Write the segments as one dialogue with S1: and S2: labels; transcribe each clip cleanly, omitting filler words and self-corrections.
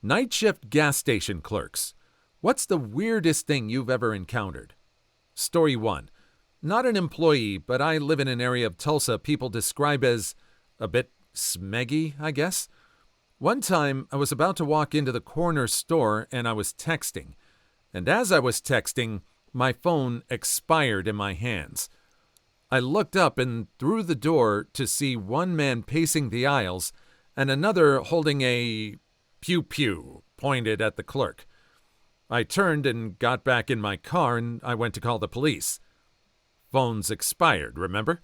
S1: Night shift gas station clerks. What's the weirdest thing you've ever encountered? Story 1. Not an employee, but I live in an area of Tulsa people describe as a bit smeggy, I guess. One time, I was about to walk into the corner store and I was texting. And as I was texting, my phone expired in my hands. I looked up and through the door to see one man pacing the aisles and another holding a pew-pew pointed at the clerk. I turned and got back in my car and I went to call the police. Phone's expired, remember?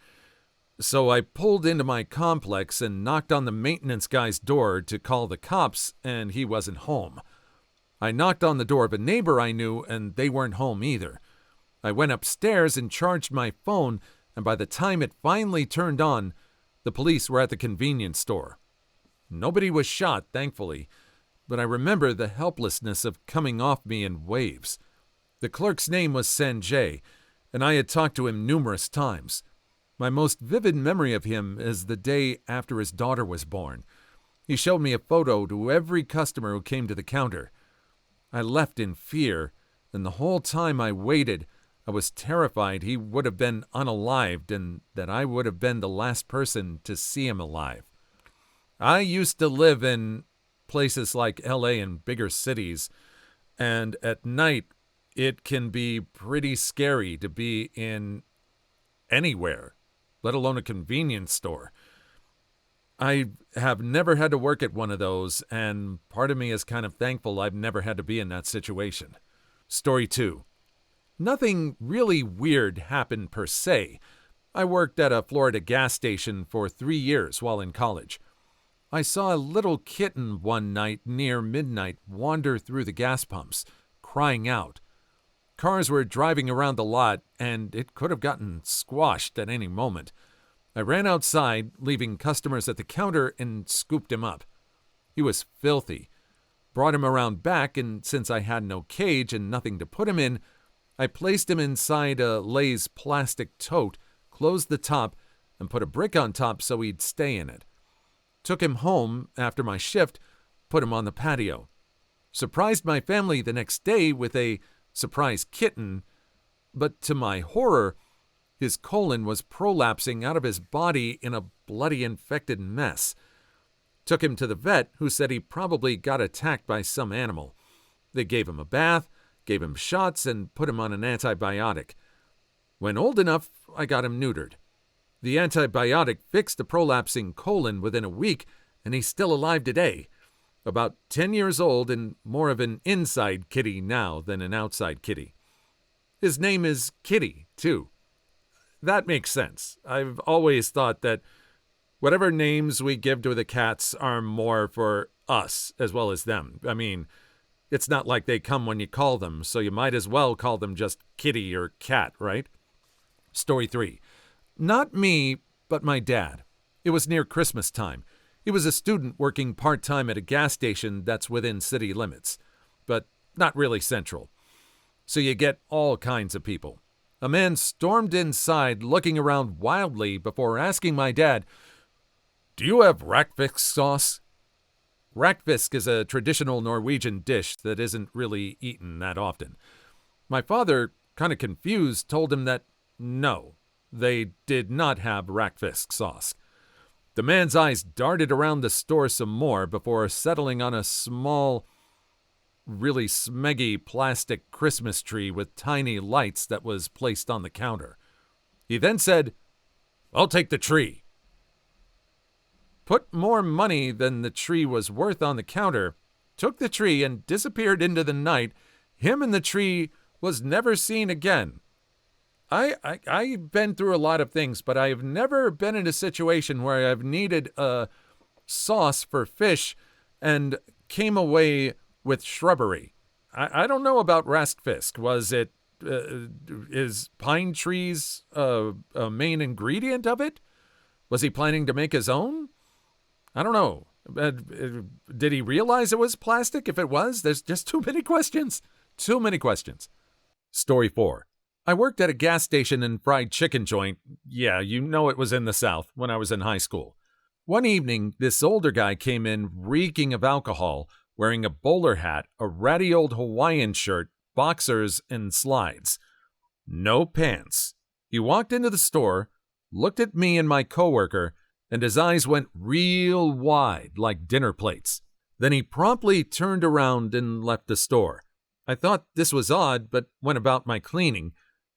S1: So I pulled into my complex and knocked on the maintenance guy's door to call the cops, and he wasn't home. I knocked on the door of a neighbor I knew, and they weren't home either. I went upstairs and charged my phone, and by the time it finally turned on, the police were at the convenience store. Nobody was shot, thankfully, but I remember the helplessness of coming off me in waves. The clerk's name was Sanjay, and I had talked to him numerous times. My most vivid memory of him is the day after his daughter was born. He showed me a photo to every customer who came to the counter. I left in fear, and the whole time I waited, I was terrified he would have been unalived and that I would have been the last person to see him alive. I used to live in places like LA and bigger cities, and at night it can be pretty scary to be in anywhere, let alone a convenience store. I have never had to work at one of those, and part of me is kind of thankful I've never had to be in that situation. Story 2. Nothing really weird happened per se. I worked at a Florida gas station for 3 years while in college. I saw a little kitten one night near midnight wander through the gas pumps, crying out. Cars were driving around the lot, and it could have gotten squashed at any moment. I ran outside, leaving customers at the counter, and scooped him up. He was filthy. Brought him around back, and since I had no cage and nothing to put him in, I placed him inside a Lay's plastic tote, closed the top, and put a brick on top so he'd stay in it. Took him home after my shift, put him on the patio. Surprised my family the next day with a surprise kitten, but to my horror, his colon was prolapsing out of his body in a bloody infected mess. Took him to the vet, who said he probably got attacked by some animal. They gave him a bath, gave him shots, and put him on an antibiotic. When old enough, I got him neutered. The antibiotic fixed the prolapsing colon within a week, and he's still alive today. About 10 years old and more of an inside kitty now than an outside kitty. His name is Kitty, too. That makes sense. I've always thought that whatever names we give to the cats are more for us as well as them. I mean, it's not like they come when you call them, so you might as well call them just Kitty or Cat, right? Story 3. Not me, but my dad. It was near Christmas time. He was a student working part-time at a gas station that's within city limits, but not really central. So you get all kinds of people. A man stormed inside, looking around wildly before asking my dad, "Do you have rakfisk sauce?" Rakfisk is a traditional Norwegian dish that isn't really eaten that often. My father, kind of confused, told him that no, they did not have rakfisk sauce. The man's eyes darted around the store some more before settling on a small, really smeggy plastic Christmas tree with tiny lights that was placed on the counter. He then said, "I'll take the tree." Put more money than the tree was worth on the counter, took the tree and disappeared into the night. Him and the tree was never seen again. I've been through a lot of things, but I have never been in a situation where I've needed a sauce for fish and came away with shrubbery. I don't know about raskfisk. Was it, is pine trees a main ingredient of it? Was he planning to make his own? I don't know. Did he realize it was plastic? If it was, there's just too many questions. Too many questions. Story 4. I worked at a gas station and fried chicken joint. Yeah, you know it was in the South when I was in high school. One evening, this older guy came in reeking of alcohol, wearing a bowler hat, a ratty old Hawaiian shirt, boxers, and slides. No pants. He walked into the store, looked at me and my coworker, and his eyes went real wide like dinner plates. Then he promptly turned around and left the store. I thought this was odd, but went about my cleaning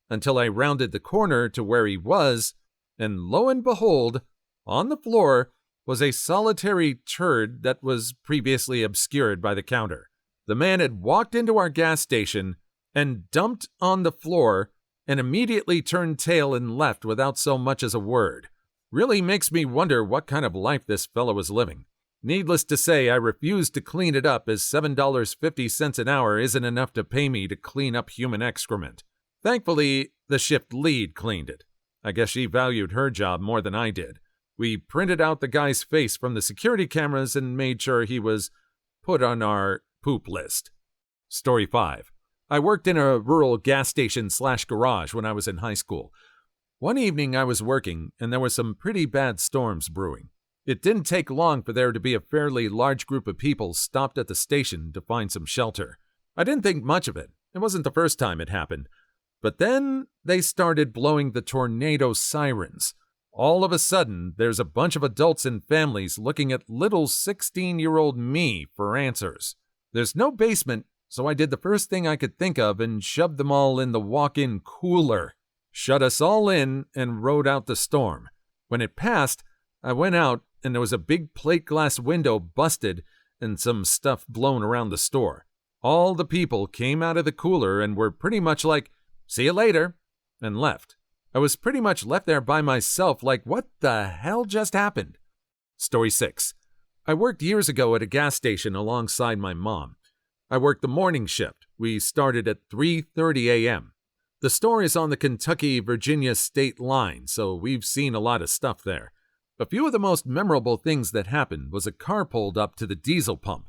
S1: until I rounded the corner to where he was, and lo and behold, on the floor was a solitary turd that was previously obscured by the counter. The man had walked into our gas station and dumped on the floor and immediately turned tail and left without so much as a word. Really makes me wonder what kind of life this fellow was living. Needless to say, I refused to clean it up as $7.50 an hour isn't enough to pay me to clean up human excrement. Thankfully, the shift lead cleaned it. I guess she valued her job more than I did. We printed out the guy's face from the security cameras and made sure he was put on our poop list. Story 5. I worked in a rural gas station/garage when I was in high school. One evening I was working, and there were some pretty bad storms brewing. It didn't take long for there to be a fairly large group of people stopped at the station to find some shelter. I didn't think much of it. It wasn't the first time it happened. But then they started blowing the tornado sirens. All of a sudden, there's a bunch of adults and families looking at little 16-year-old me for answers. There's no basement, so I did the first thing I could think of and shoved them all in the walk-in cooler, shut us all in, and rode out the storm. When it passed, I went out, and there was a big plate glass window busted and some stuff blown around the store. All the people came out of the cooler and were pretty much like, "See you later," and left. I was pretty much left there by myself like, what the hell just happened? Story 6. I worked years ago at a gas station alongside my mom. I worked the morning shift. We started at 3:30 a.m. The store is on the Kentucky-Virginia state line, so we've seen a lot of stuff there. A few of the most memorable things that happened was a car pulled up to the diesel pump.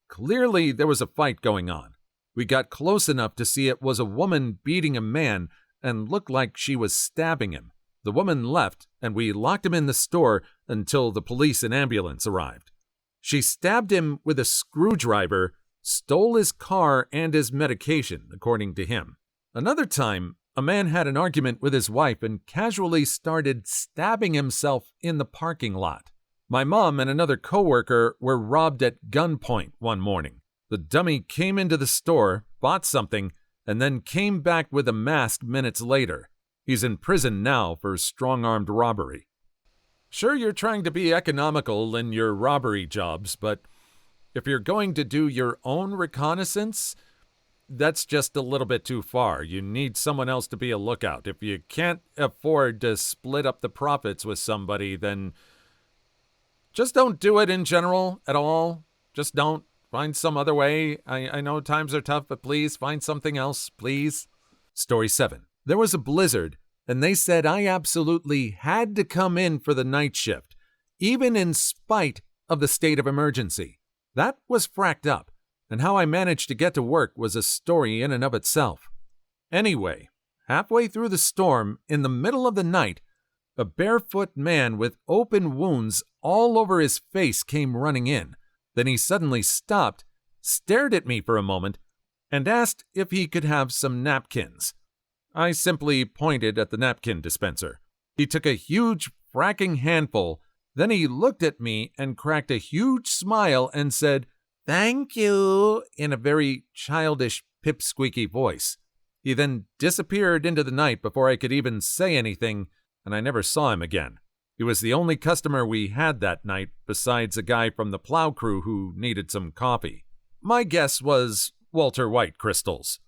S1: Clearly, there was a fight going on. We got close enough to see it was a woman beating a man and looked like she was stabbing him. The woman left, and we locked him in the store until the police and ambulance arrived. She stabbed him with a screwdriver, stole his car and his medication, according to him. Another time, a man had an argument with his wife and casually started stabbing himself in the parking lot. My mom and another coworker were robbed at gunpoint one morning. The dummy came into the store, bought something, and then came back with a mask minutes later. He's in prison now for strong-armed robbery. Sure, you're trying to be economical in your robbery jobs, but if you're going to do your own reconnaissance, that's just a little bit too far. You need someone else to be a lookout. If you can't afford to split up the profits with somebody, then just don't do it in general at all. Just don't. Find some other way. I know times are tough, but please find something else, please. Story 7. There was a blizzard, and they said I absolutely had to come in for the night shift, even in spite of the state of emergency. That was fracked up, and how I managed to get to work was a story in and of itself. Anyway, halfway through the storm, in the middle of the night, a barefoot man with open wounds all over his face came running in. Then he suddenly stopped, stared at me for a moment, and asked if he could have some napkins. I simply pointed at the napkin dispenser. He took a huge fracking handful, then he looked at me and cracked a huge smile and said, "Thank you," in a very childish, pipsqueaky voice. He then disappeared into the night before I could even say anything, and I never saw him again. He was the only customer we had that night, besides a guy from the plow crew who needed some coffee. My guess was Walter White crystals.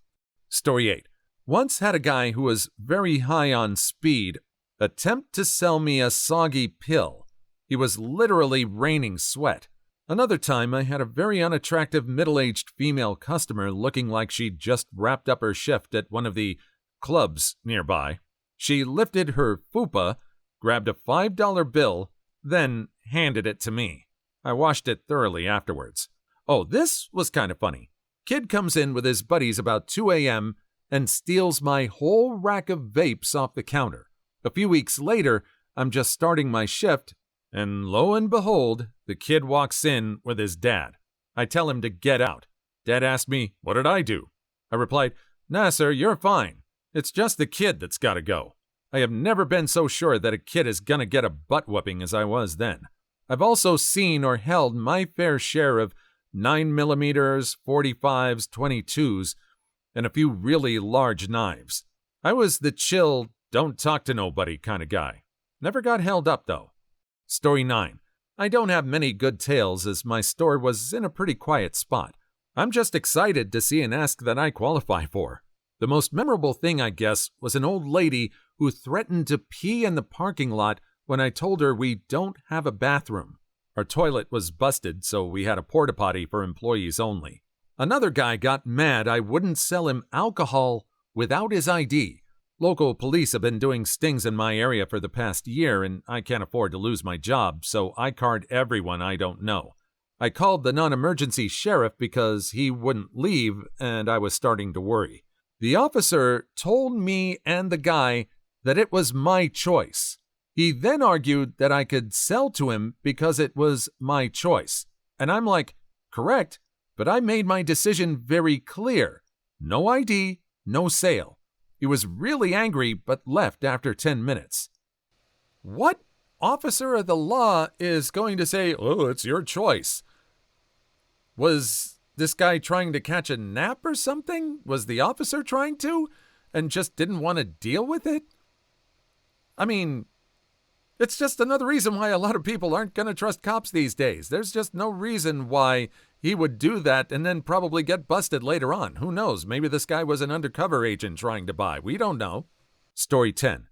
S1: Story 8. Once had a guy who was very high on speed attempt to sell me a soggy pill. He was literally raining sweat. Another time, I had a very unattractive middle-aged female customer looking like she'd just wrapped up her shift at one of the clubs nearby. She lifted her fupa, grabbed a $5 bill, then handed it to me. I washed it thoroughly afterwards. Oh, this was kind of funny. Kid comes in with his buddies about 2 a.m. and steals my whole rack of vapes off the counter. A few weeks later, I'm just starting my shift, and lo and behold, the kid walks in with his dad. I tell him to get out. Dad asked me, what did I do? I replied, nah, sir, you're fine. It's just the kid that's got to go. I have never been so sure that a kid is going to get a butt whooping as I was then. I've also seen or held my fair share of 9mm, 45s, 22s, and a few really large knives. I was the chill, don't talk to nobody kind of guy. Never got held up, though. Story 9. I don't have many good tales as my store was in a pretty quiet spot. I'm just excited to see an ask that I qualify for. The most memorable thing, I guess, was an old lady who threatened to pee in the parking lot when I told her we don't have a bathroom. Our toilet was busted, so we had a porta potty for employees only. Another guy got mad I wouldn't sell him alcohol without his ID. Local police have been doing stings in my area for the past year, and I can't afford to lose my job, so I card everyone I don't know. I called the non-emergency sheriff because he wouldn't leave, and I was starting to worry. The officer told me and the guy that it was my choice. He then argued that I could sell to him because it was my choice. And I'm like, correct, but I made my decision very clear. No ID, no sale. He was really angry but left after 10 minutes. What officer of the law is going to say, oh, it's your choice? Was this guy trying to catch a nap or something? Was the officer trying to and just didn't want to deal with it? I mean, it's just another reason why a lot of people aren't going to trust cops these days. There's just no reason why he would do that and then probably get busted later on. Who knows? Maybe this guy was an undercover agent trying to buy. We don't know. Story 10.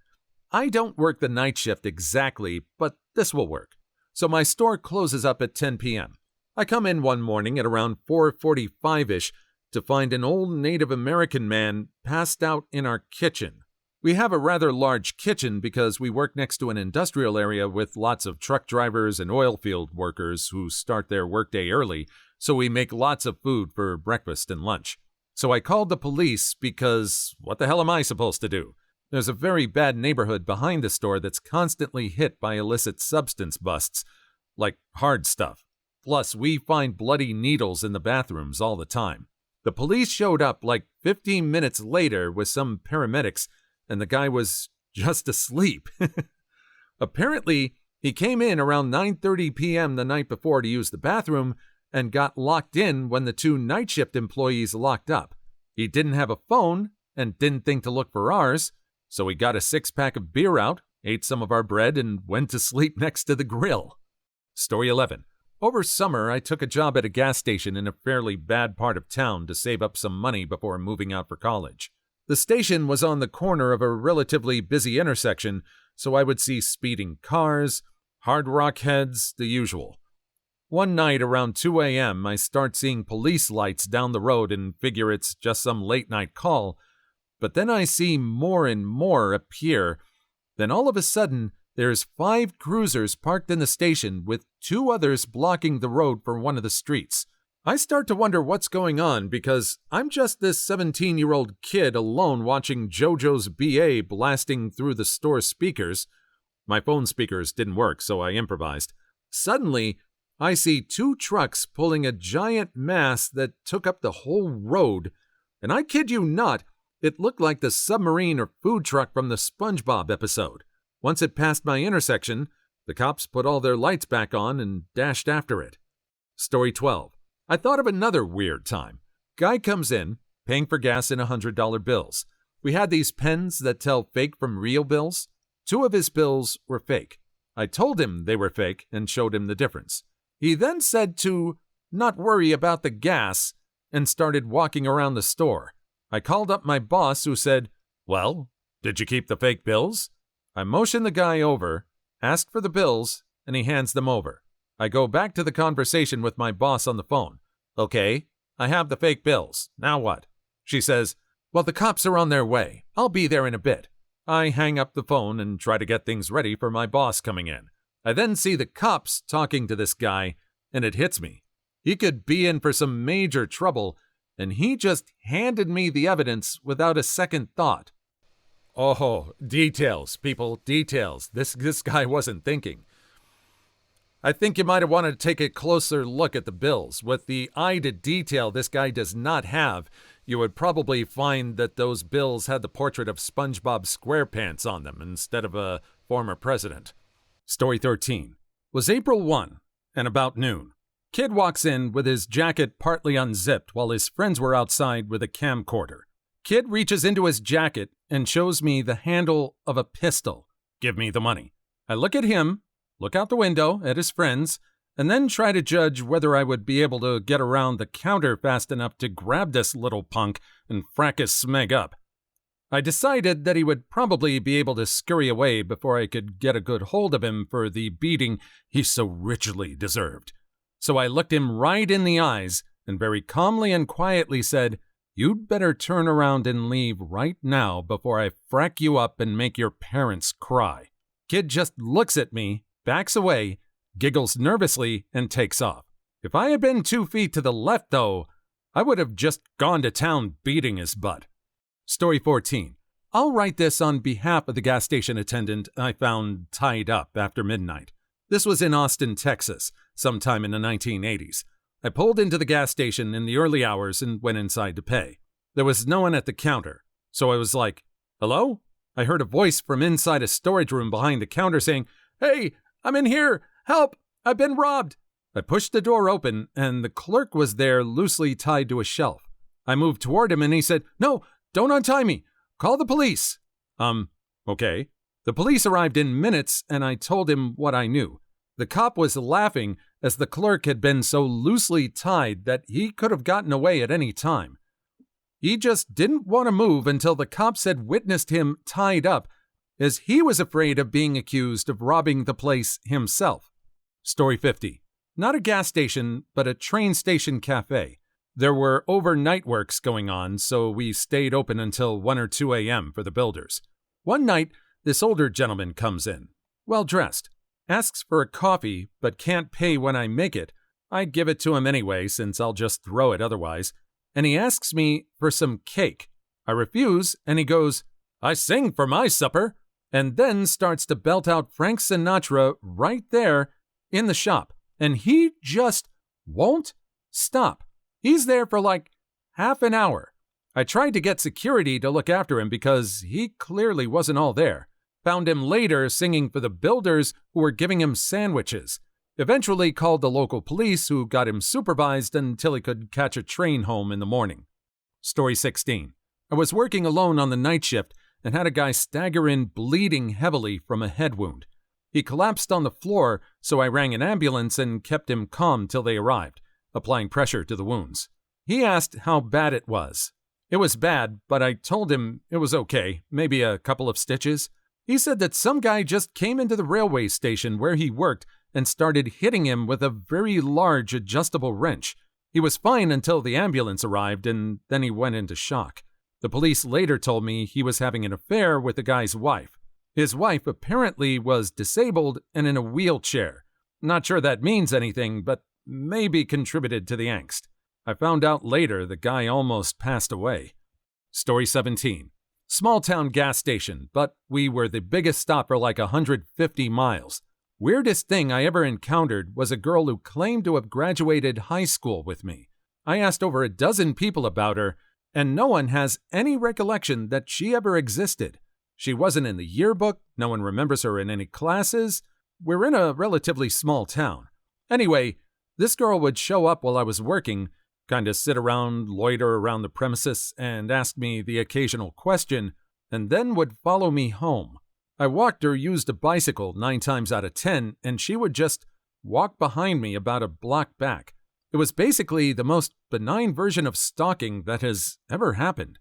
S1: I don't work the night shift exactly, but this will work. So my store closes up at 10 p.m. I come in one morning at around 4:45-ish to find an old Native American man passed out in our kitchen. We have a rather large kitchen because we work next to an industrial area with lots of truck drivers and oil field workers who start their workday early, so we make lots of food for breakfast and lunch. So I called the police because what the hell am I supposed to do? There's a very bad neighborhood behind the store that's constantly hit by illicit substance busts, like hard stuff. Plus, we find bloody needles in the bathrooms all the time. The police showed up like 15 minutes later with some paramedics, and the guy was just asleep. Apparently, he came in around 9:30 p.m. the night before to use the bathroom and got locked in when the two night shift employees locked up. He didn't have a phone and didn't think to look for ours, so he got a 6-pack of beer out, ate some of our bread, and went to sleep next to the grill. Story 11. Over summer, I took a job at a gas station in a fairly bad part of town to save up some money before moving out for college. The station was on the corner of a relatively busy intersection, so I would see speeding cars, hard rock heads, the usual. One night around 2 a.m., I start seeing police lights down the road and figure it's just some late-night call, but then I see more and more appear. Then all of a sudden, there's 5 cruisers parked in the station with 2 others blocking the road for one of the streets. I start to wonder what's going on because I'm just this 17-year-old kid alone watching JoJo's BA blasting through the store speakers. My phone speakers didn't work, so I improvised. Suddenly, I see 2 trucks pulling a giant mass that took up the whole road. And I kid you not, it looked like the submarine or food truck from the SpongeBob episode. Once it passed my intersection, the cops put all their lights back on and dashed after it. Story 12. I thought of another weird time. Guy comes in, paying for gas in $100 bills. We had these pens that tell fake from real bills. 2 of his bills were fake. I told him they were fake and showed him the difference. He then said to not worry about the gas and started walking around the store. I called up my boss who said, well, did you keep the fake bills? I motion the guy over, ask for the bills, and he hands them over. I go back to the conversation with my boss on the phone. Okay, I have the fake bills. Now what? She says, well, the cops are on their way. I'll be there in a bit. I hang up the phone and try to get things ready for my boss coming in. I then see the cops talking to this guy, and it hits me. He could be in for some major trouble, and he just handed me the evidence without a second thought. Oh, details, people, details. This guy wasn't thinking. I think you might have wanted to take a closer look at the bills. With the eye to detail this guy does not have, you would probably find that those bills had the portrait of SpongeBob SquarePants on them instead of a former president. Story 13. Was April 1, and about noon. Kid walks in with his jacket partly unzipped while his friends were outside with a camcorder. Kid reaches into his jacket and shows me the handle of a pistol. Give me the money. I look at him, look out the window at his friends, and then try to judge whether I would be able to get around the counter fast enough to grab this little punk and frack his smeg up. I decided that he would probably be able to scurry away before I could get a good hold of him for the beating he so richly deserved. So I looked him right in the eyes and very calmly and quietly said, "You'd better turn around and leave right now before I frack you up and make your parents cry." Kid just looks at me, backs away, giggles nervously, and takes off. If I had been 2 feet to the left, though, I would have just gone to town beating his butt. Story 14. I'll write this on behalf of the gas station attendant I found tied up after midnight. This was in Austin, Texas, sometime in the 1980s. I pulled into the gas station in the early hours and went inside to pay. There was no one at the counter, so I was like, "Hello?" I heard a voice from inside a storage room behind the counter saying, "Hey, I'm in here! Help! I've been robbed!" I pushed the door open, and the clerk was there loosely tied to a shelf. I moved toward him, and he said, "No, don't untie me. Call the police." Okay. The police arrived in minutes, and I told him what I knew. The cop was laughing as the clerk had been so loosely tied that he could have gotten away at any time. He just didn't want to move until the cops had witnessed him tied up, as he was afraid of being accused of robbing the place himself. Story 50. Not a gas station, but a train station cafe. There were overnight works going on, so we stayed open until 1 or 2 a.m. for the builders. One night, this older gentleman comes in, well-dressed, asks for a coffee, but can't pay when I make it. I give it to him anyway, since I'll just throw it otherwise, and he asks me for some cake. I refuse, and he goes, "I sing for my supper," and then starts to belt out Frank Sinatra right there in the shop, and he just won't stop. He's there for like half an hour. I tried to get security to look after him because he clearly wasn't all there. Found him later singing for the builders who were giving him sandwiches. Eventually called the local police who got him supervised until he could catch a train home in the morning. Story 16. I was working alone on the night shift and had a guy stagger in bleeding heavily from a head wound. He collapsed on the floor, so I rang an ambulance and kept him calm till they arrived, applying pressure to the wounds. He asked how bad it was. It was bad, but I told him it was okay, maybe a couple of stitches. He said that some guy just came into the railway station where he worked and started hitting him with a very large adjustable wrench. He was fine until the ambulance arrived, and then he went into shock. The police later told me he was having an affair with the guy's wife. His wife apparently was disabled and in a wheelchair. Not sure that means anything, but maybe contributed to the angst. I found out later the guy almost passed away. Story 17. Small town gas station, but we were the biggest stop for like 150 miles. Weirdest thing I ever encountered was a girl who claimed to have graduated high school with me. I asked over a dozen people about her, and no one has any recollection that she ever existed. She wasn't in the yearbook, no one remembers her in any classes. We're in a relatively small town. Anyway, this girl would show up while I was working, kind of sit around, loiter around the premises, and ask me the occasional question, and then would follow me home. I walked or used a bicycle 9 times out of 10, and she would just walk behind me about a block back. It was basically the most benign version of stalking that has ever happened.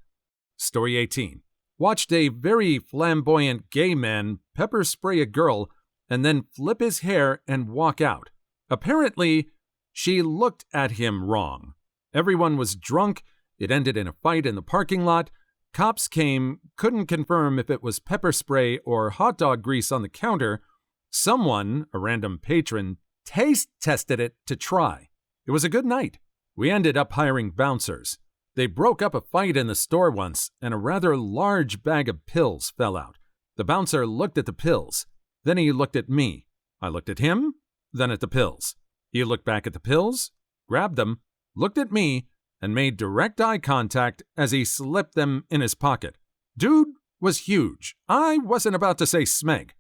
S1: Story 18. Watched a very flamboyant gay man pepper spray a girl and then flip his hair and walk out. Apparently, she looked at him wrong. Everyone was drunk. It ended in a fight in the parking lot. Cops came, couldn't confirm if it was pepper spray or hot dog grease on the counter. Someone, a random patron, taste tested it to try. It was a good night. We ended up hiring bouncers. They broke up a fight in the store once, and a rather large bag of pills fell out. The bouncer looked at the pills. Then he looked at me. I looked at him. then at the pills. He looked back at the pills, grabbed them, looked at me, and made direct eye contact as he slipped them in his pocket. Dude was huge. I wasn't about to say smeg.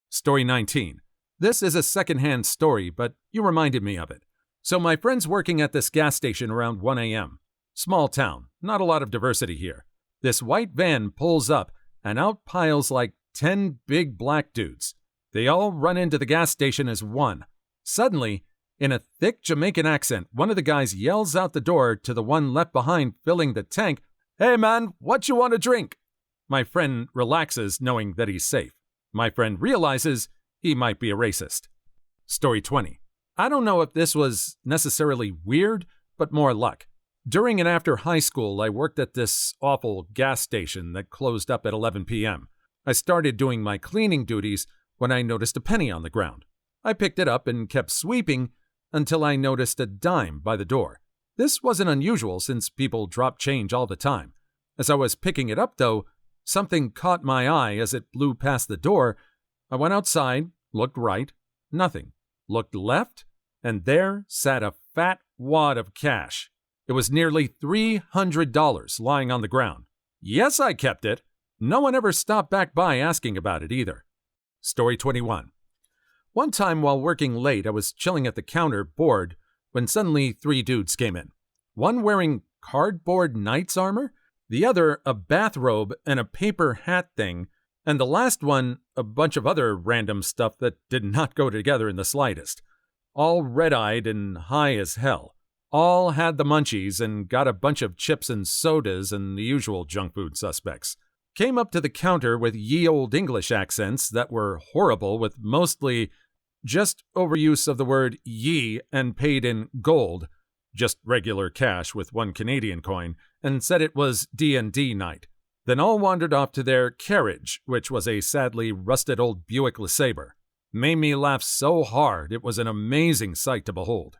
S1: Story 19. This is a secondhand story, but you reminded me of it. So my friend's working at this gas station around 1 a.m. Small town, not a lot of diversity here. This white van pulls up, and out piles like 10 big black dudes. They all run into the gas station as one. Suddenly, in a thick Jamaican accent, one of the guys yells out the door to the one left behind filling the tank, "Hey man, what you want to drink?" My friend relaxes, knowing that he's safe. My friend realizes he might be a racist. Story 20. I don't know if this was necessarily weird, but more luck. During and after high school, I worked at this awful gas station that closed up at 11 p.m. I started doing my cleaning duties when I noticed a penny on the ground. I picked it up and kept sweeping until I noticed a dime by the door. This wasn't unusual since people drop change all the time. As I was picking it up, though, something caught my eye as it blew past the door. I went outside, looked right, nothing. Looked left, and there sat a fat wad of cash. It was nearly $300 lying on the ground. Yes, I kept it. No one ever stopped back by asking about it either. Story 21. One time while working late, I was chilling at the counter, bored, when suddenly 3 dudes came in. One wearing cardboard knight's armor, the other a bathrobe and a paper hat thing, and the last one a bunch of other random stuff that did not go together in the slightest. All red-eyed and high as hell. All had the munchies and got a bunch of chips and sodas and the usual junk food suspects. Came up to the counter with ye old English accents that were horrible, with mostly just overuse of the word ye, and paid in gold, just regular cash with 1 Canadian coin, and said it was D&D night. Then all wandered off to their carriage, which was a sadly rusted old Buick LeSabre. Made me laugh so hard it was an amazing sight to behold.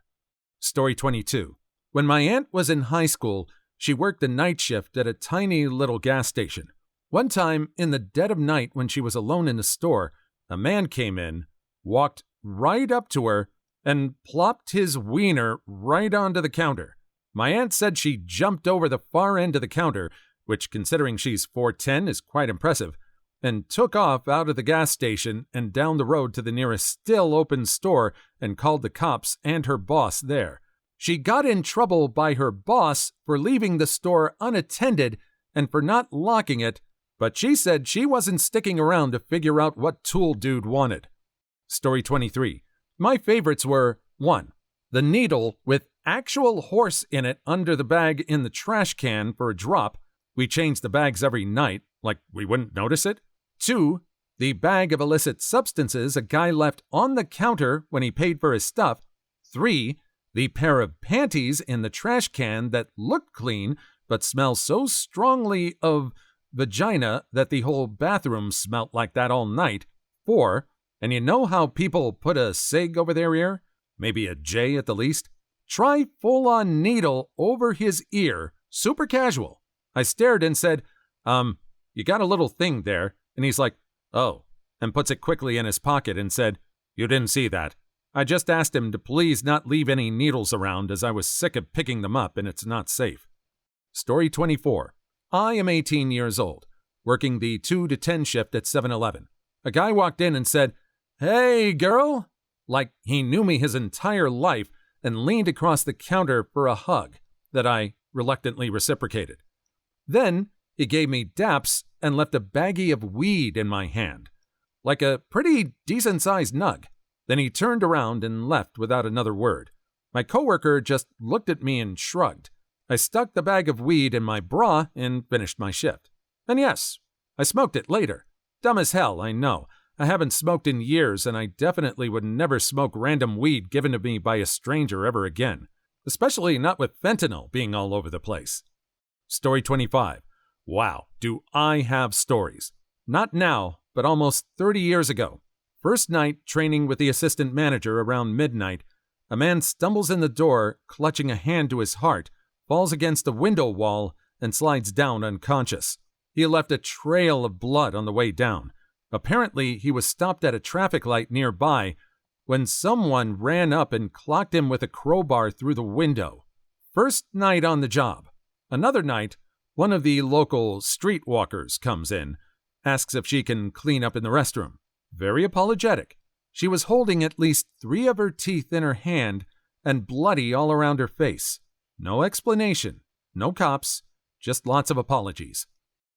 S1: Story 22. When my aunt was in high school, she worked the night shift at a tiny little gas station. One time, in the dead of night when she was alone in the store, a man came in, walked right up to her, and plopped his wiener right onto the counter. My aunt said she jumped over the far end of the counter, which considering she's 4'10" is quite impressive, and took off out of the gas station and down the road to the nearest still open store and called the cops and her boss there. She got in trouble by her boss for leaving the store unattended and for not locking it, but she said she wasn't sticking around to figure out what tool dude wanted. Story 23. My favorites were 1. The needle with actual horse in it under the bag in the trash can for a drop. We changed the bags every night, like we wouldn't notice it. 2. The bag of illicit substances a guy left on the counter when he paid for his stuff. 3. The pair of panties in the trash can that looked clean but smell so strongly of vagina that the whole bathroom smelt like that all night. 4. And you know how people put a cig over their ear? Maybe a J at the least? Try full-on needle over his ear, super casual. I stared and said, you got a little thing there. And he's like, oh, and puts it quickly in his pocket and said, you didn't see that. I just asked him to please not leave any needles around as I was sick of picking them up and it's not safe. Story 24. I am 18 years old, working the 2 to 10 shift at 7-Eleven. A guy walked in and said, hey, girl, like he knew me his entire life, and leaned across the counter for a hug that I reluctantly reciprocated. Then he gave me daps and left a baggie of weed in my hand, like a pretty decent-sized nug. Then he turned around and left without another word. My coworker just looked at me and shrugged. I stuck the bag of weed in my bra and finished my shift. And yes, I smoked it later. Dumb as hell, I know. I haven't smoked in years, and I definitely would never smoke random weed given to me by a stranger ever again, especially not with fentanyl being all over the place. Story 25. Wow, do I have stories. Not now, but almost 30 years ago. First night training with the assistant manager around midnight, a man stumbles in the door, clutching a hand to his heart, falls against the window wall, and slides down unconscious. He left a trail of blood on the way down. Apparently, he was stopped at a traffic light nearby, when someone ran up and clocked him with a crowbar through the window. First night on the job. Another night, one of the local streetwalkers comes in, asks if she can clean up in the restroom. Very apologetic. She was holding at least 3 of her teeth in her hand and bloody all around her face. No explanation, no cops, just lots of apologies.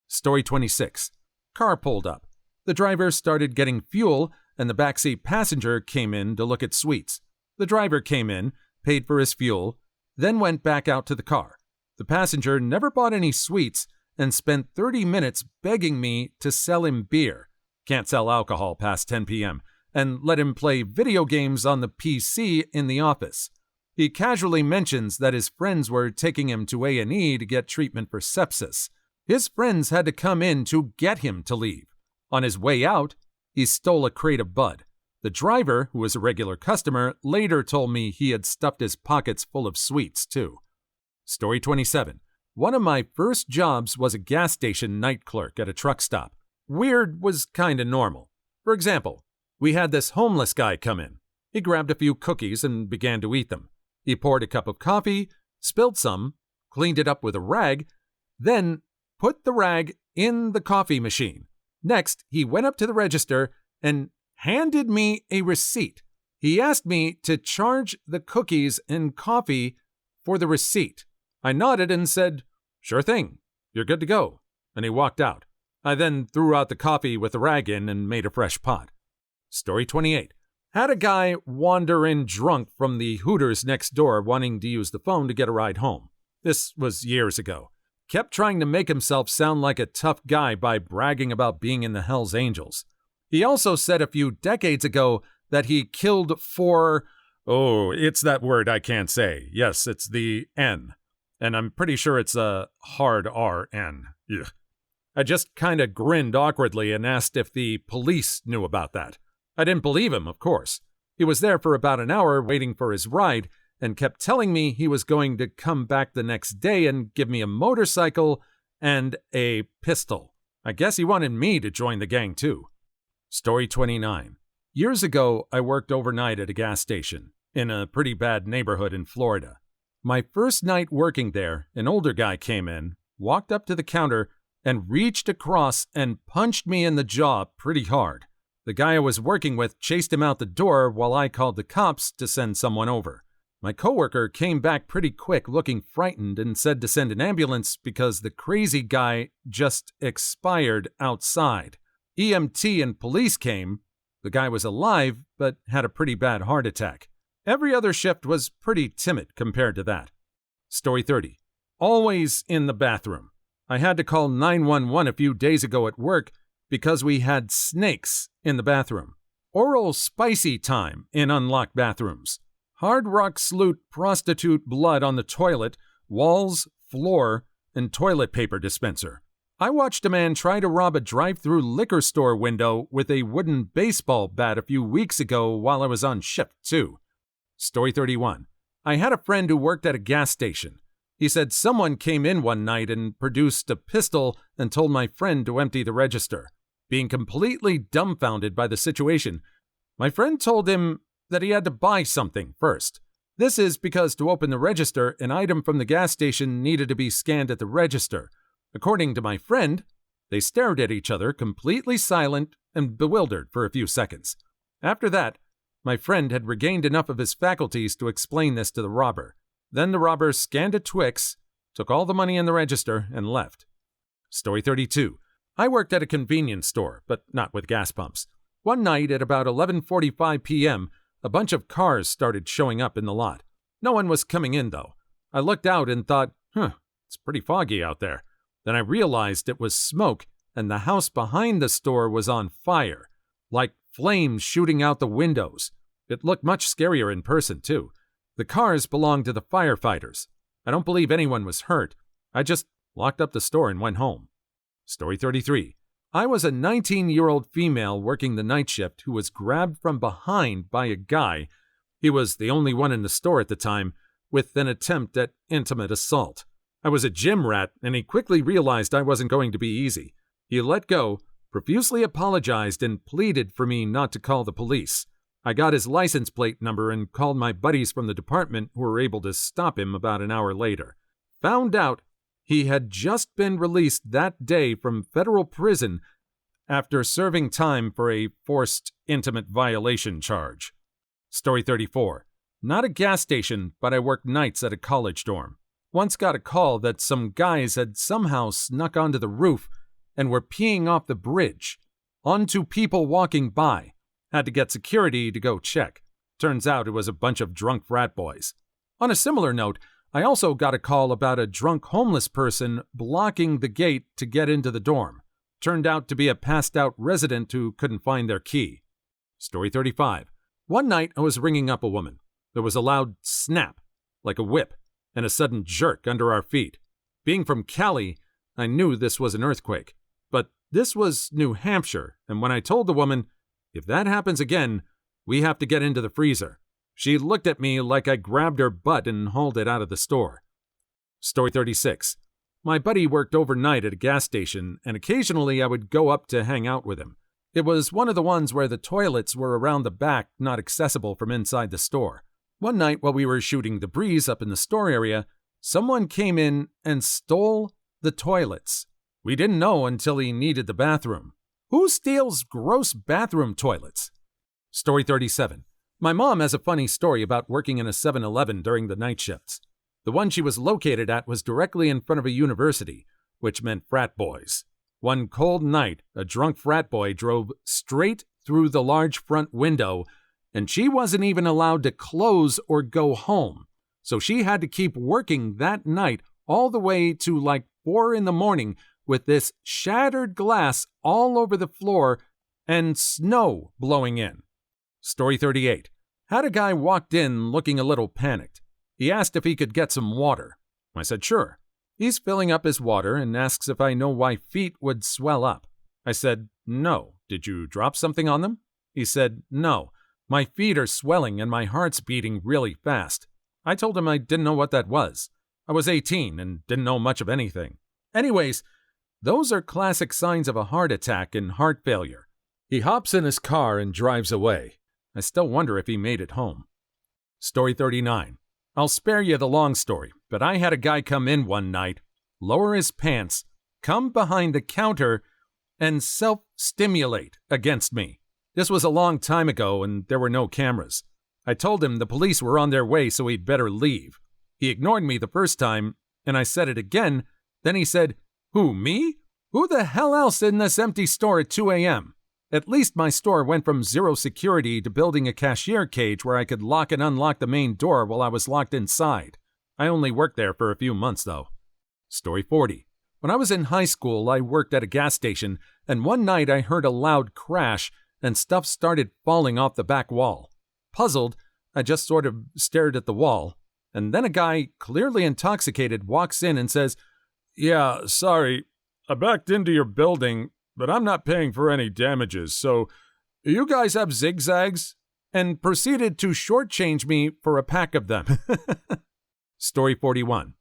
S1: Story 26. Car pulled up. The driver started getting fuel, and the backseat passenger came in to look at sweets. The driver came in, paid for his fuel, then went back out to the car. The passenger never bought any sweets and spent 30 minutes begging me to sell him beer. Can't sell alcohol past 10 p.m. and let him play video games on the PC in the office. He casually mentions that his friends were taking him to A&E to get treatment for sepsis. His friends had to come in to get him to leave. On his way out, he stole a crate of Bud. The driver, who was a regular customer, later told me he had stuffed his pockets full of sweets, too. Story 27. One of my first jobs was a gas station night clerk at a truck stop. Weird was kinda normal. For example, we had this homeless guy come in. He grabbed a few cookies and began to eat them. He poured a cup of coffee, spilled some, cleaned it up with a rag, then put the rag in the coffee machine. Next, he went up to the register and handed me a receipt. He asked me to charge the cookies and coffee for the receipt. I nodded and said, "Sure thing, you're good to go," and he walked out. I then threw out the coffee with the rag in and made a fresh pot. Story 28. Had a guy wander in drunk from the Hooters next door wanting to use the phone to get a ride home. This was years ago. Kept trying to make himself sound like a tough guy by bragging about being in the Hells Angels. He also said a few decades ago that he killed 4... Oh, it's that word I can't say. Yes, it's the N. And I'm pretty sure it's a hard R-N. Ugh. I just kinda grinned awkwardly and asked if the police knew about that. I didn't believe him, of course. He was there for about an hour waiting for his ride and kept telling me he was going to come back the next day and give me a motorcycle and a pistol. I guess he wanted me to join the gang too. Story 29. Years ago, I worked overnight at a gas station in a pretty bad neighborhood in Florida. My first night working there, an older guy came in, walked up to the counter, and reached across and punched me in the jaw pretty hard. The guy I was working with chased him out the door while I called the cops to send someone over. My coworker came back pretty quick looking frightened and said to send an ambulance because the crazy guy just expired outside. EMT and police came. The guy was alive, but had a pretty bad heart attack. Every other shift was pretty timid compared to that. Story 30. Always in the bathroom. I had to call 911 a few days ago at work because we had snakes in the bathroom. Oral spicy time in unlocked bathrooms. Hard Rock Salute prostitute blood on the toilet, walls, floor, and toilet paper dispenser. I watched a man try to rob a drive-through liquor store window with a wooden baseball bat a few weeks ago while I was on shift, too. Story 31. I had a friend who worked at a gas station. He said someone came in one night and produced a pistol and told my friend to empty the register. Being completely dumbfounded by the situation, my friend told him that he had to buy something first. This is because to open the register, an item from the gas station needed to be scanned at the register. According to my friend, they stared at each other, completely silent and bewildered for a few seconds. After that, my friend had regained enough of his faculties to explain this to the robber. Then the robber scanned a Twix, took all the money in the register, and left. Story 32. I worked at a convenience store, but not with gas pumps. One night at about 11:45 p.m., a bunch of cars started showing up in the lot. No one was coming in, though. I looked out and thought, it's pretty foggy out there. Then I realized it was smoke, and the house behind the store was on fire, like flames shooting out the windows. It looked much scarier in person, too. The cars belonged to the firefighters. I don't believe anyone was hurt. I just locked up the store and went home. Story 33. I was a 19-year-old female working the night shift who was grabbed from behind by a guy. He was the only one in the store at the time, with an attempt at intimate assault. I was a gym rat, and he quickly realized I wasn't going to be easy. He let go, profusely apologized, and pleaded for me not to call the police. I got his license plate number and called my buddies from the department who were able to stop him about an hour later. Found out he had just been released that day from federal prison after serving time for a forced intimate violation charge. Story 34. Not a gas station, but I worked nights at a college dorm. Once got a call that some guys had somehow snuck onto the roof and were peeing off the bridge onto people walking by. Had to get security to go check. Turns out it was a bunch of drunk frat boys. On a similar note, I also got a call about a drunk homeless person blocking the gate to get into the dorm. Turned out to be a passed-out resident who couldn't find their key. Story 35. One night I was ringing up a woman. There was a loud snap, like a whip, and a sudden jerk under our feet. Being from Cali, I knew this was an earthquake. But this was New Hampshire, and when I told the woman, if that happens again, we have to get into the freezer, she looked at me like I grabbed her butt and hauled it out of the store. Story 36. My buddy worked overnight at a gas station, and occasionally I would go up to hang out with him. It was one of the ones where the toilets were around the back, not accessible from inside the store. One night while we were shooting the breeze up in the store area, someone came in and stole the toilets. We didn't know until he needed the bathroom. Who steals gross bathroom toilets? Story 37. My mom has a funny story about working in a 7-Eleven during the night shifts. The one she was located at was directly in front of a university, which meant frat boys. One cold night, a drunk frat boy drove straight through the large front window, and she wasn't even allowed to close or go home. So she had to keep working that night all the way to like 4 a.m. with this shattered glass all over the floor and snow blowing in. Story 38. Had a guy walked in looking a little panicked. He asked if he could get some water. I said sure. He's filling up his water and asks if I know why feet would swell up. I said, no. Did you drop something on them? He said, no. My feet are swelling and my heart's beating really fast. I told him I didn't know what that was. I was 18 and didn't know much of anything. Anyways, those are classic signs of a heart attack and heart failure. He hops in his car and drives away. I still wonder if he made it home. Story 39. I'll spare you the long story, but I had a guy come in one night, lower his pants, come behind the counter, and self-stimulate against me. This was a long time ago and there were no cameras. I told him the police were on their way so he'd better leave. He ignored me the first time, and I said it again. Then he said, who, me? Who the hell else in this empty store at 2 a.m.? At least my store went from zero security to building a cashier cage where I could lock and unlock the main door while I was locked inside. I only worked there for a few months, though. Story 40. When I was in high school, I worked at a gas station, and one night I heard a loud crash and stuff started falling off the back wall. Puzzled, I just sort of stared at the wall, and then a guy, clearly intoxicated, walks in and says, yeah, sorry, I backed into your building, but I'm not paying for any damages, so you guys have zigzags? And proceeded to shortchange me for a pack of them. Story 41.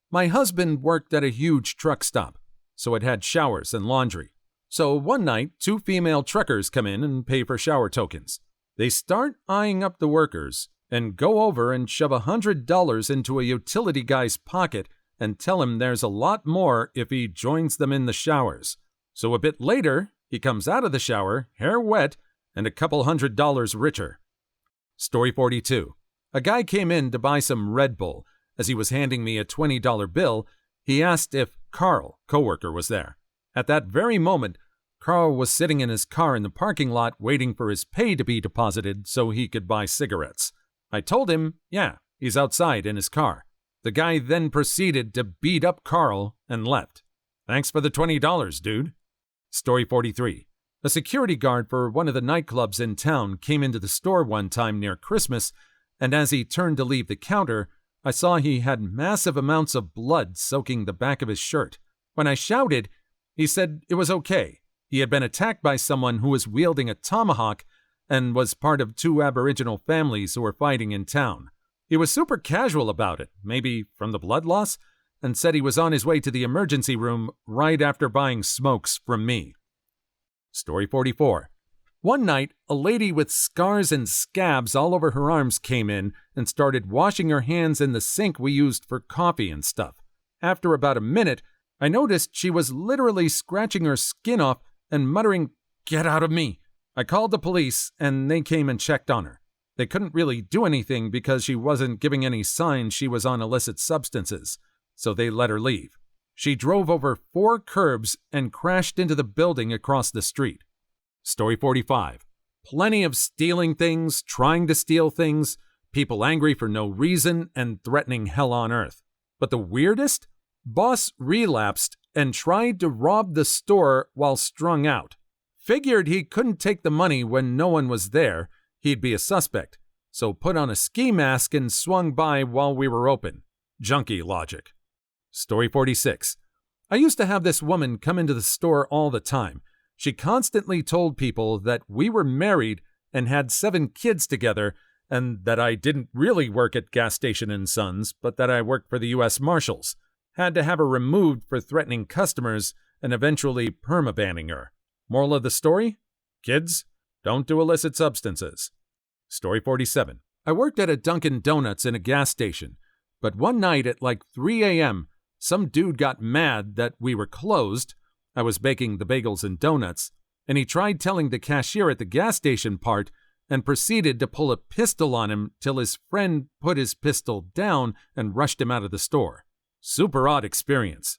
S1: My husband worked at a huge truck stop, so it had showers and laundry. So one night, 2 female truckers come in and pay for shower tokens. They start eyeing up the workers and go over and shove $100 into a utility guy's pocket and tell him there's a lot more if he joins them in the showers. So a bit later, he comes out of the shower, hair wet, and a couple $100 richer. Story 42. A guy came in to buy some Red Bull. As he was handing me a $20 bill, he asked if Carl, coworker, was there. At that very moment, Carl was sitting in his car in the parking lot waiting for his pay to be deposited so he could buy cigarettes. I told him, yeah, he's outside in his car. The guy then proceeded to beat up Carl and left. Thanks for the $20, dude. Story 43. A security guard for one of the nightclubs in town came into the store one time near Christmas, and as he turned to leave the counter, I saw he had massive amounts of blood soaking the back of his shirt. When I shouted, he said it was okay. He had been attacked by someone who was wielding a tomahawk and was part of 2 Aboriginal families who were fighting in town. He was super casual about it, maybe from the blood loss, and said he was on his way to the emergency room right after buying smokes from me. Story 44. One night, a lady with scars and scabs all over her arms came in and started washing her hands in the sink we used for coffee and stuff. After about a minute, I noticed she was literally scratching her skin off and muttering, "Get out of me." I called the police and they came and checked on her. They couldn't really do anything because she wasn't giving any signs she was on illicit substances, so they let her leave. She drove over 4 curbs and crashed into the building across the street. Story 45. Plenty of stealing things, trying to steal things, people angry for no reason, and threatening hell on earth. But the weirdest? Boss relapsed and tried to rob the store while strung out. Figured he couldn't take the money when no one was there, he'd be a suspect, so put on a ski mask and swung by while we were open. Junkie logic. Story 46. I used to have this woman come into the store all the time. She constantly told people that we were married and had 7 kids together, and that I didn't really work at Gas Station & Sons, but that I worked for the U.S. Marshals. Had to have her removed for threatening customers and eventually permabanning her. Moral of the story? Kids, don't do illicit substances. Story 47. I worked at a Dunkin' Donuts in a gas station, but one night at like 3 a.m., some dude got mad that we were closed. I was baking the bagels and donuts, and he tried telling the cashier at the gas station part and proceeded to pull a pistol on him till his friend put his pistol down and rushed him out of the store. Super odd experience.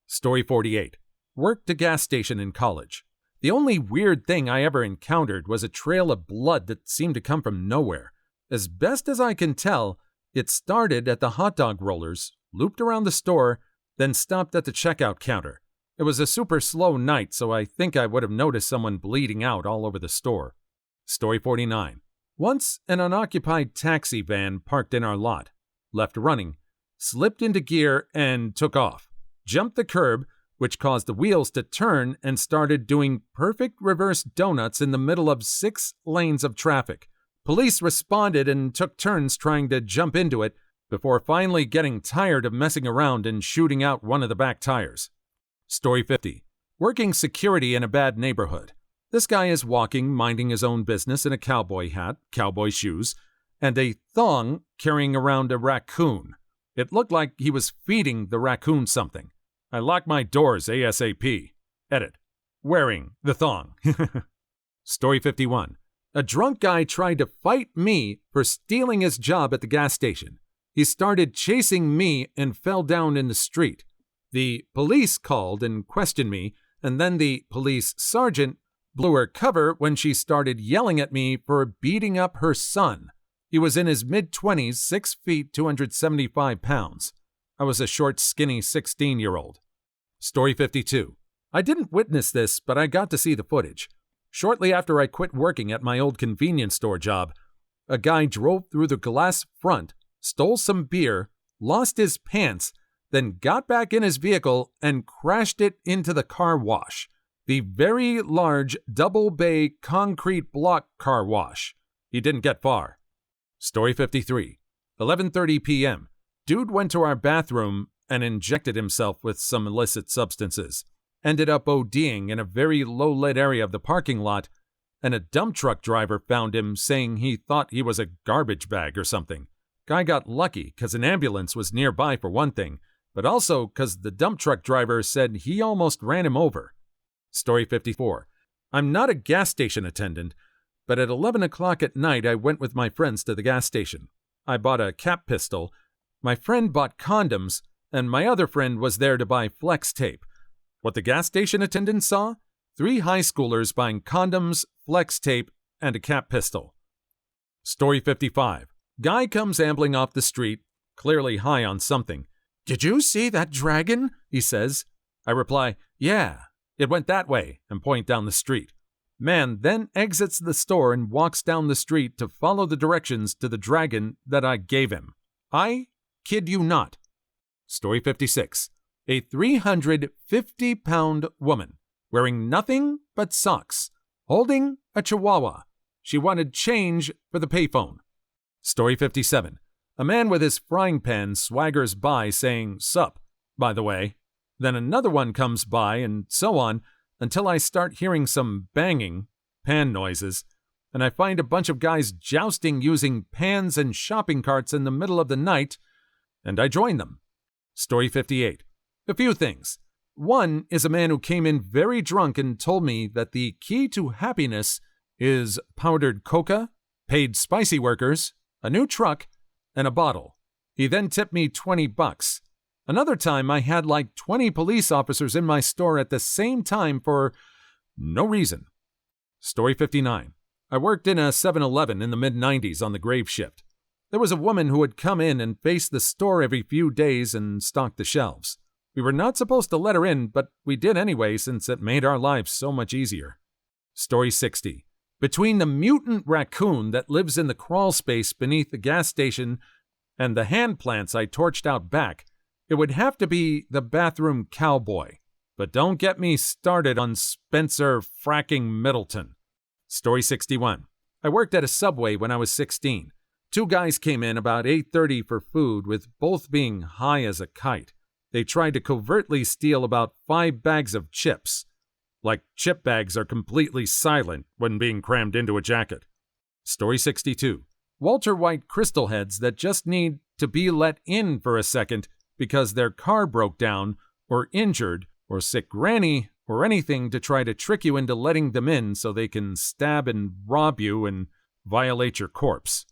S1: Story 48. Worked a gas station in college. The only weird thing I ever encountered was a trail of blood that seemed to come from nowhere. As best as I can tell, it started at the hot dog rollers, looped around the store, then stopped at the checkout counter. It was a super slow night, so I think I would have noticed someone bleeding out all over the store. Story 49. Once, an unoccupied taxi van parked in our lot, left running, slipped into gear and took off, jumped the curb, which caused the wheels to turn and started doing perfect reverse donuts in the middle of 6 lanes of traffic. Police responded and took turns trying to jump into it before finally getting tired of messing around and shooting out one of the back tires. Story 50. Working security in a bad neighborhood. This guy is walking, minding his own business in a cowboy hat, cowboy shoes, and a thong carrying around a raccoon. It looked like he was feeding the raccoon something. I locked my doors ASAP. Edit. Wearing the thong. Story 51. A drunk guy tried to fight me for stealing his job at the gas station. He started chasing me and fell down in the street. The police called and questioned me, and then the police sergeant blew her cover when she started yelling at me for beating up her son. He was in his mid-20s, 6 feet, 275 pounds. I was a short, skinny 16-year-old. Story 52. I didn't witness this, but I got to see the footage. Shortly after I quit working at my old convenience store job, a guy drove through the glass front, stole some beer, lost his pants, then got back in his vehicle and crashed it into the car wash. The very large double-bay concrete block car wash. He didn't get far. Story 53. 11:30 p.m. Dude went to our bathroom and injected himself with some illicit substances. Ended up ODing in a very low-lit area of the parking lot, and a dump truck driver found him saying he thought he was a garbage bag or something. Guy got lucky because an ambulance was nearby for one thing, but also because the dump truck driver said he almost ran him over. Story 54. I'm not a gas station attendant, but at 11 o'clock at night I went with my friends to the gas station. I bought a cap pistol, my friend bought condoms, and my other friend was there to buy flex tape. What the gas station attendant saw? 3 high schoolers buying condoms, flex tape, and a cap pistol. Story 55. Guy comes ambling off the street, clearly high on something. "Did you see that dragon?" he says. I reply, "Yeah, it went that way," and point down the street. Man then exits the store and walks down the street to follow the directions to the dragon that I gave him. I kid you not. Story 56. A 350-pound woman, wearing nothing but socks, holding a chihuahua. She wanted change for the payphone. Story 57. A man with his frying pan swaggers by saying, "Sup, by the way." Then another one comes by and so on until I start hearing some banging, pan noises, and I find a bunch of guys jousting using pans and shopping carts in the middle of the night, and I join them. Story 58. A few things. One is a man who came in very drunk and told me that the key to happiness is powdered coca, paid spicy workers, a new truck, and a bottle. He then tipped me $20. Another time I had like 20 police officers in my store at the same time for no reason. Story 59. I worked in a 7-Eleven in the mid-90s on the grave shift. There was a woman who would come in and face the store every few days and stock the shelves. We were not supposed to let her in, but we did anyway since it made our lives so much easier. Story 60. Between the mutant raccoon that lives in the crawl space beneath the gas station and the hand plants I torched out back, it would have to be the bathroom cowboy. But don't get me started on Spencer fracking Middleton. Story 61. I worked at a Subway when I was 16. Two guys came in about 8:30 for food, with both being high as a kite. They tried to covertly steal about 5 bags of chips. Like chip bags are completely silent when being crammed into a jacket. Story 62. Walter White crystal heads that just need to be let in for a second because their car broke down, or injured, or sick granny, or anything to try to trick you into letting them in so they can stab and rob you and violate your corpse.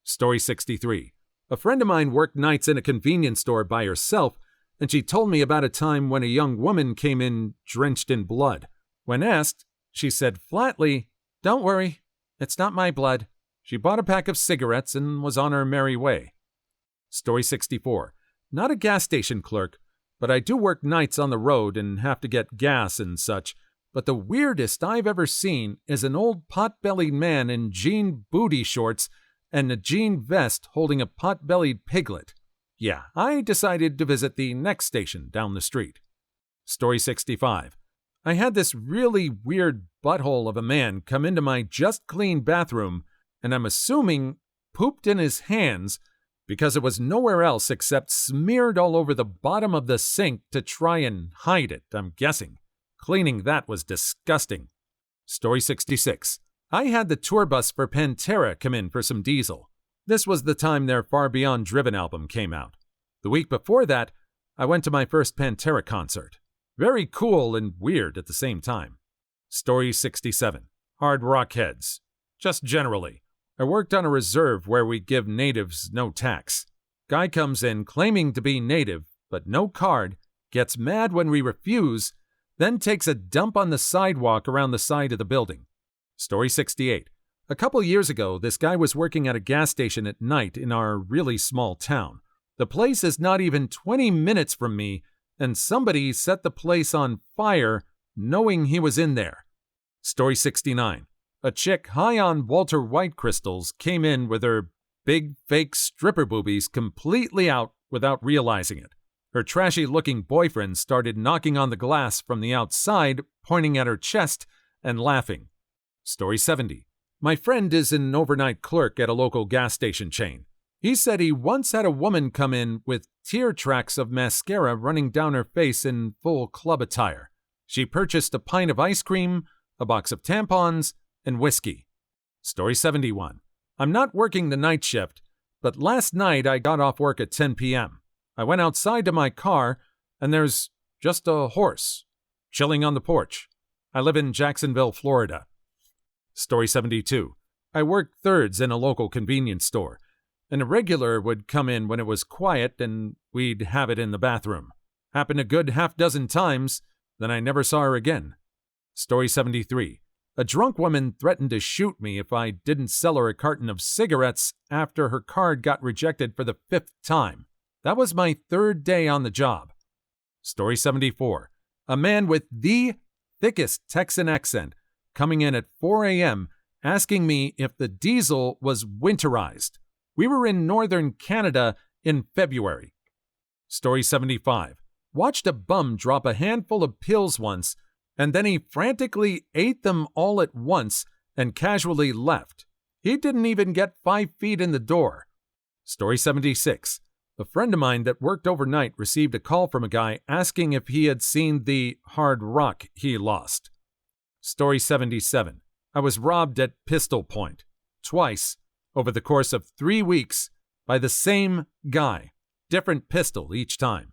S1: Story 63. A friend of mine worked nights in a convenience store by herself, and she told me about a time when a young woman came in drenched in blood. When asked, she said flatly, "Don't worry, it's not my blood." She bought a pack of cigarettes and was on her merry way. Story 64. Not a gas station clerk, but I do work nights on the road and have to get gas and such. But the weirdest I've ever seen is an old pot-bellied man in jean booty shorts and a jean vest holding a pot-bellied piglet. Yeah, I decided to visit the next station down the street. Story 65. I had this really weird butthole of a man come into my just-cleaned bathroom, and I'm assuming pooped in his hands because it was nowhere else except smeared all over the bottom of the sink to try and hide it, I'm guessing. Cleaning that was disgusting. Story 66. I had the tour bus for Pantera come in for some diesel. This was the time their Far Beyond Driven album came out. The week before that, I went to my first Pantera concert. Very cool and weird at the same time. Story 67. Hard rock heads. Just generally. I worked on a reserve where we give natives no tax. Guy comes in claiming to be native, but no card, gets mad when we refuse, then takes a dump on the sidewalk around the side of the building. Story 68. A couple years ago, this guy was working at a gas station at night in our really small town. The place is not even 20 minutes from me, and somebody set the place on fire knowing he was in there. Story 69. A chick high on Walter White crystals came in with her big fake stripper boobies completely out without realizing it. Her trashy-looking boyfriend started knocking on the glass from the outside, pointing at her chest and laughing. Story 70. My friend is an overnight clerk at a local gas station chain. He said he once had a woman come in with tear tracks of mascara running down her face in full club attire. She purchased a pint of ice cream, a box of tampons, and whiskey. Story 71. I'm not working the night shift, but last night I got off work at 10 p.m. I went outside to my car, and there's just a horse chilling on the porch. I live in Jacksonville, Florida. Story 72. I worked thirds in a local convenience store, and a regular would come in when it was quiet and we'd have it in the bathroom. Happened a good half-dozen times, then I never saw her again. Story 73. A drunk woman threatened to shoot me if I didn't sell her a carton of cigarettes after her card got rejected for the 5th time. That was my 3rd day on the job. Story 74. A man with the thickest Texan accent coming in at 4 a.m. asking me if the diesel was winterized. We were in northern Canada in February. Story 75. Watched a bum drop a handful of pills once, and then he frantically ate them all at once and casually left. He didn't even get 5 feet in the door. Story 76. A friend of mine that worked overnight received a call from a guy asking if he had seen the hard rock he lost. Story 77. I was robbed at pistol point, twice, over the course of 3 weeks, by the same guy, different pistol each time.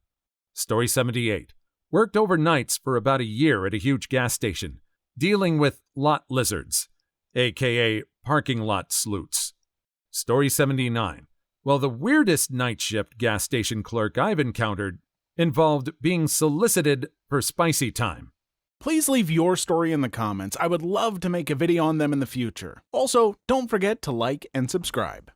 S1: Story 78. Worked overnights for about a year at a huge gas station, dealing with lot lizards, aka parking lot sleuths. Story 79. Well, the weirdest night shift gas station clerk I've encountered involved being solicited for spicy time.
S2: Please leave your story in the comments. I would love to make a video on them in the future. Also, don't forget to like and subscribe.